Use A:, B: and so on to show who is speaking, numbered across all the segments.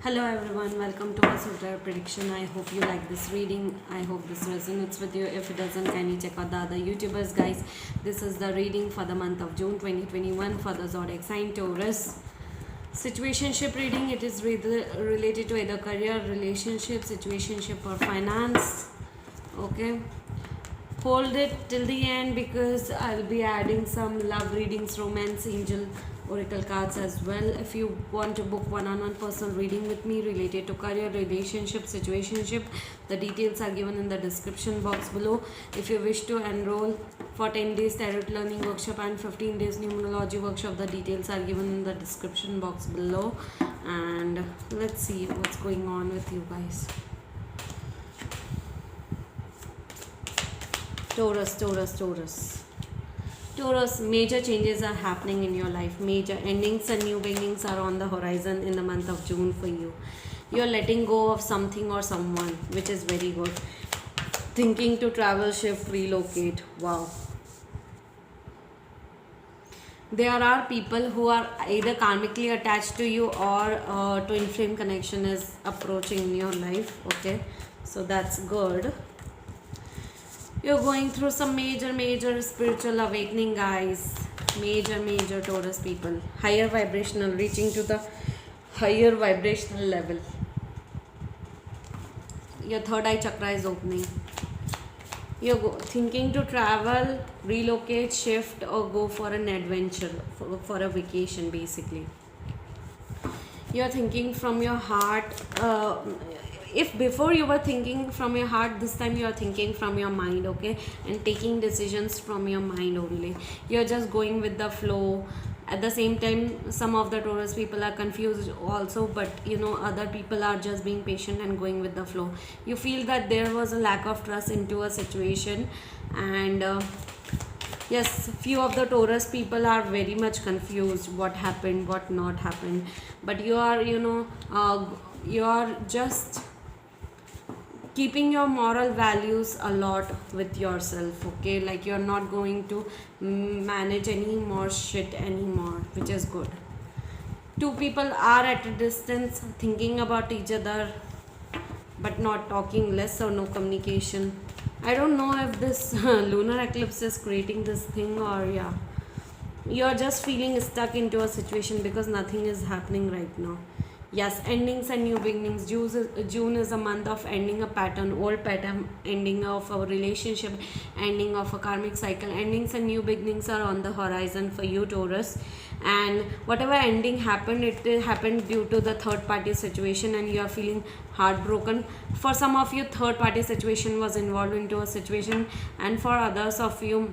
A: Hello everyone, welcome to our Sutra prediction. I hope you like this reading. I hope this resonates with you. If it doesn't, can you check out the other YouTubers, guys? This is the reading for the month of June 2021 for the zodiac sign Taurus. Situationship reading. It is related to either career, relationship, situationship, or finance. Okay. Hold it till the end because I'll be adding some love readings, romance, angel, oracle cards as well. If you want to book one-on-one personal reading with me related to career, relationship, situationship, the details are given in the description box below. If you wish to enroll for 10 days tarot learning workshop and 15 days numerology workshop, the details are given in the description box below. And let's see what's going on with you guys. Taurus, major changes are happening in your life. Major endings and new beginnings are on the horizon in the month of June for you. You're letting go of something or someone, which is very good. Thinking to travel, shift, relocate. Wow. There are people who are either karmically attached to you or twin flame connection is approaching in your life. Okay, so that's good. You're going through some major spiritual awakening, guys. Major Taurus people. Higher vibrational, reaching to the higher vibrational level. Your third eye chakra is opening. You're thinking to travel, relocate, shift, or go for an adventure, for a vacation, basically. You're thinking from your heart. If before you were thinking from your heart, this time you are thinking from your mind, okay, and taking decisions from your mind only. You're just going with the flow. At the same time, some of the Taurus people are confused also, but other people are just being patient and going with the flow. You feel that there was a lack of trust into a situation, and yes, few of the Taurus people are very much confused what happened, what not happened, but you are you are just keeping your moral values a lot with yourself, okay, like you're not going to manage any more shit anymore, which is good. Two people are at a distance thinking about each other but not talking, less or no communication. I don't know if this lunar eclipse is creating this thing, or yeah, you're just feeling stuck into a situation because nothing is happening right now. Yes, endings and new beginnings. June is a month of ending a pattern, old pattern, ending of a relationship, ending of a karmic cycle. Endings and new beginnings are on the horizon for you, Taurus. And whatever ending happened, it happened due to the third party situation, and you are feeling heartbroken. For some of you, third party situation was involved into a situation, and for others of you,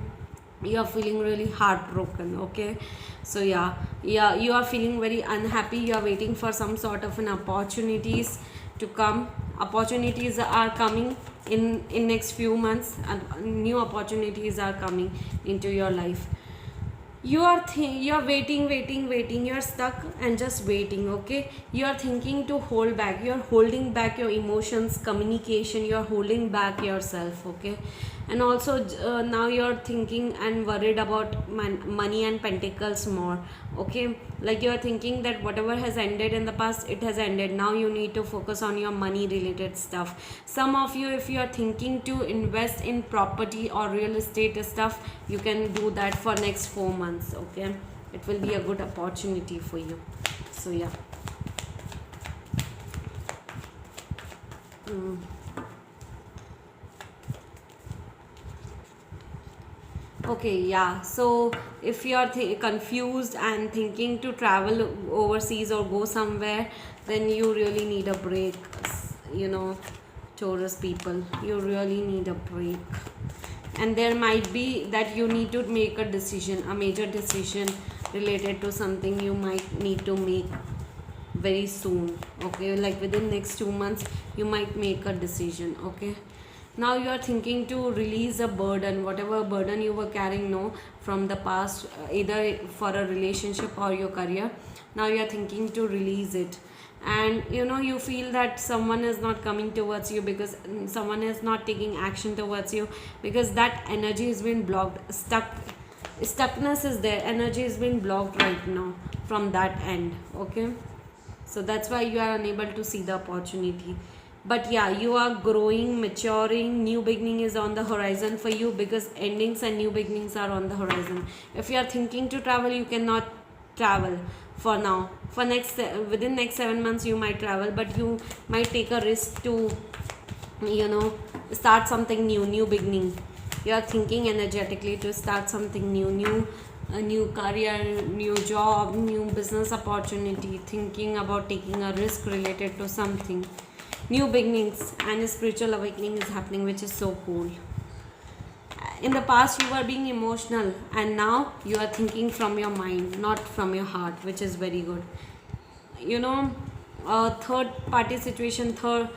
A: you are feeling really heartbroken, okay. So yeah, you are feeling very unhappy. You are waiting for some sort of an opportunities to come. Opportunities are coming in next few months, and new opportunities are coming into your life. You are waiting. You are stuck and just waiting, okay. You are thinking to hold back. You are holding back your emotions, communication. You are holding back yourself, okay. And also now you are thinking and worried about money and pentacles more, okay. Like you are thinking that whatever has ended in the past, it has ended. Now you need to focus on your money related stuff. Some of you, if you are thinking to invest in property or real estate stuff, you can do that for next 4 months, okay. It will be a good opportunity for you. So yeah. Okay, yeah. So if you are confused and thinking to travel overseas or go somewhere, then you really need a break. Taurus people, you really need a break. And there might be that you need to make a decision, a major decision related to something you might need to make very soon, okay. Like within next 2 months, you might make a decision, okay. Now you are thinking to release a burden, whatever burden you were carrying from the past, either for a relationship or your career. Now you are thinking to release it, and you feel that someone is not coming towards you because someone is not taking action towards you, because that energy has been blocked. Stuckness is there, energy has been blocked right now from that end, okay. So that's why you are unable to see the opportunity. But yeah, you are growing, maturing, new beginning is on the horizon for you, because endings and new beginnings are on the horizon. If you are thinking to travel, you cannot travel for now. For next within next 7 months you might travel, but you might take a risk to, you know, start something new, new beginning. You are thinking energetically to start something new, a new career, new job, new business opportunity, thinking about taking a risk related to something, new beginnings, and a spiritual awakening is happening, which is so cool. In the past you were being emotional, and now you are thinking from your mind, not from your heart, which is very good. You know, third party situation, third,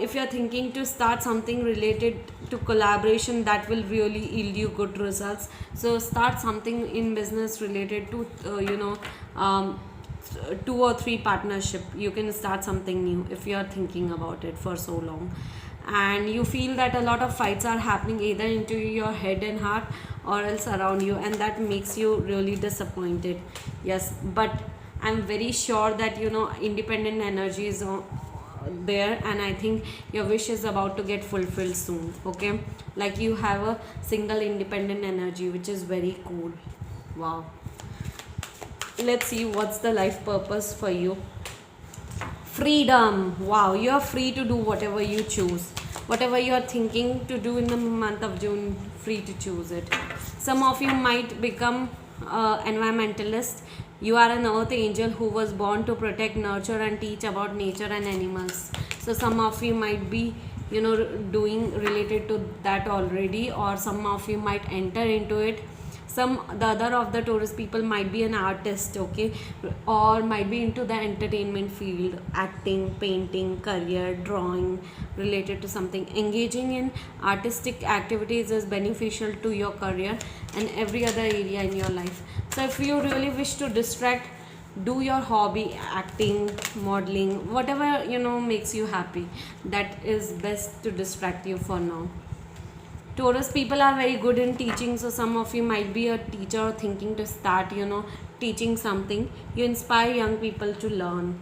A: if you are thinking to start something related to collaboration, that will really yield you good results. So start something in business related to, um, 2 or 3 partnership. You can start something new if you are thinking about it for so long, and you feel that a lot of fights are happening either into your head and heart, or else around you, and that makes you really disappointed. Yes, but I'm very sure that, you know, independent energy is there, and I think your wish is about to get fulfilled soon. Okay, like you have a single independent energy, which is very cool. Wow. Let's see what's the life purpose for you. Freedom. Wow, you are free to do whatever you choose. Whatever you are thinking to do in the month of June, free to choose it. Some of you might become environmentalist. You are an earth angel who was born to protect, nurture, and teach about nature and animals. So some of you might be, you know, doing related to that already, or some of you might enter into it. Some the other of the Taurus people might be an artist, okay, or might be into the entertainment field, acting, painting, career, drawing, related to something. Engaging in artistic activities is beneficial to your career and every other area in your life. So if you really wish to distract, do your hobby, acting, modeling, whatever, you know, makes you happy. That is best to distract you for now. Taurus people are very good in teaching, so some of you might be a teacher or thinking to start, you know, teaching something. You inspire young people to learn.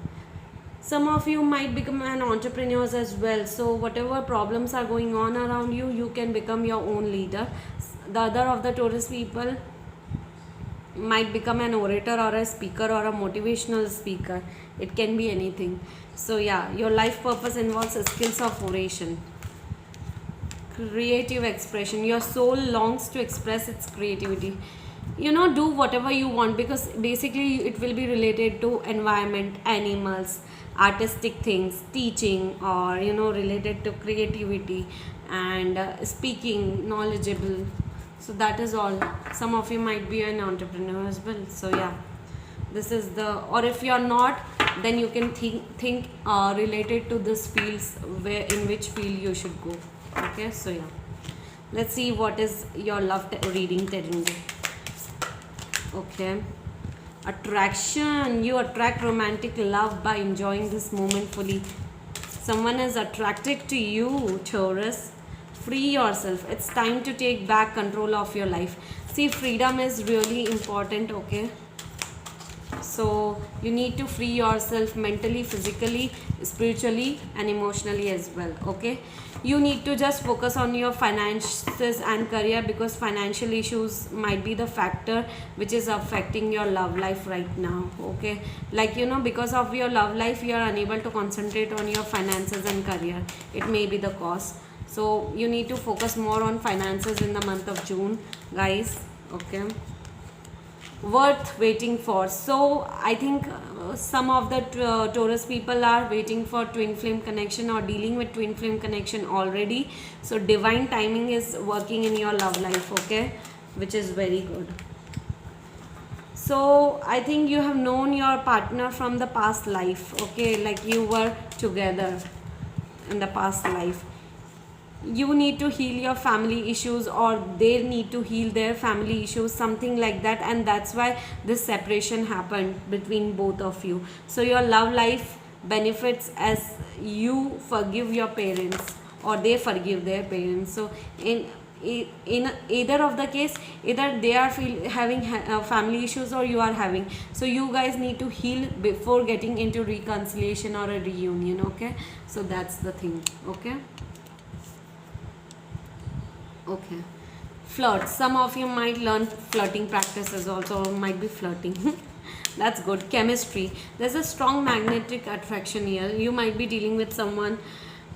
A: Some of you might become an entrepreneurs as well. So whatever problems are going on around you, you can become your own leader. The other of the Taurus people might become an orator or a speaker or a motivational speaker. It can be anything. So yeah, your life purpose involves skills of oration. Creative expression. Your soul longs to express its creativity. You know, do whatever you want, because basically it will be related to environment, animals, artistic things, teaching, or, you know, related to creativity and speaking, knowledgeable. So that is all. Some of you might be an entrepreneur as well. So yeah, this is the, or if you are not, then you can think related to this fields, where in which field you should go. Okay, so yeah, let's see what is your love reading telling you. Okay, attraction. You attract romantic love by enjoying this moment fully. Someone is attracted to you, Taurus. Free yourself. It's time to take back control of your life. See, freedom is really important. Okay, so you need to free yourself mentally, physically, spiritually, and emotionally as well. Okay, you need to just focus on your finances and career, because financial issues might be the factor which is affecting your love life right now. Okay, like, you know, because of your love life you are unable to concentrate on your finances and career. It may be the cause. So you need to focus more on finances in the month of June, guys. Okay, worth waiting for. So I think some of the Taurus people are waiting for twin flame connection or dealing with twin flame connection already. So divine timing is working in your love life. Okay, which is very good. So I think you have known your partner from the past life. Okay, like you were together in the past life. You need to heal your family issues, or they need to heal their family issues, something like that, and that's why this separation happened between both of you. So your love life benefits as you forgive your parents, or they forgive their parents. So in either of the case, either they are having family issues or you are having, so you guys need to heal before getting into reconciliation or a reunion. Okay, so that's the thing. Okay. Okay. Flirt. Some of you might learn flirting practices also, or might be flirting. That's good. Chemistry. There's a strong magnetic attraction here. You might be dealing with someone,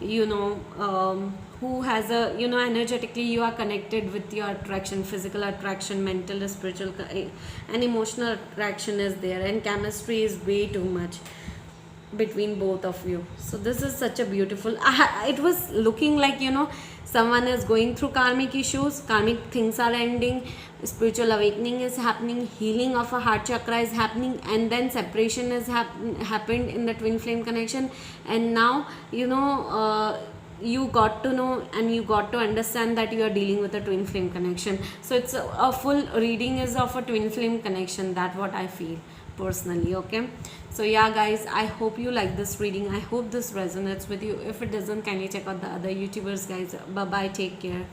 A: who has a, energetically you are connected with your attraction, physical attraction, mental, spiritual, and emotional attraction is there, and chemistry is way too much between both of you. So this is such a beautiful, it was looking like, someone is going through karmic issues, karmic things are ending, spiritual awakening is happening, healing of a heart chakra is happening, and then separation has happened in the twin flame connection. And now, you got to know and you got to understand that you are dealing with a twin flame connection. So it's a full reading is of a twin flame connection. That's what I feel personally. Okay, so yeah guys, I hope you like this reading. I hope this resonates with you. If it doesn't, kindly check out the other YouTubers guys. Bye bye, take care.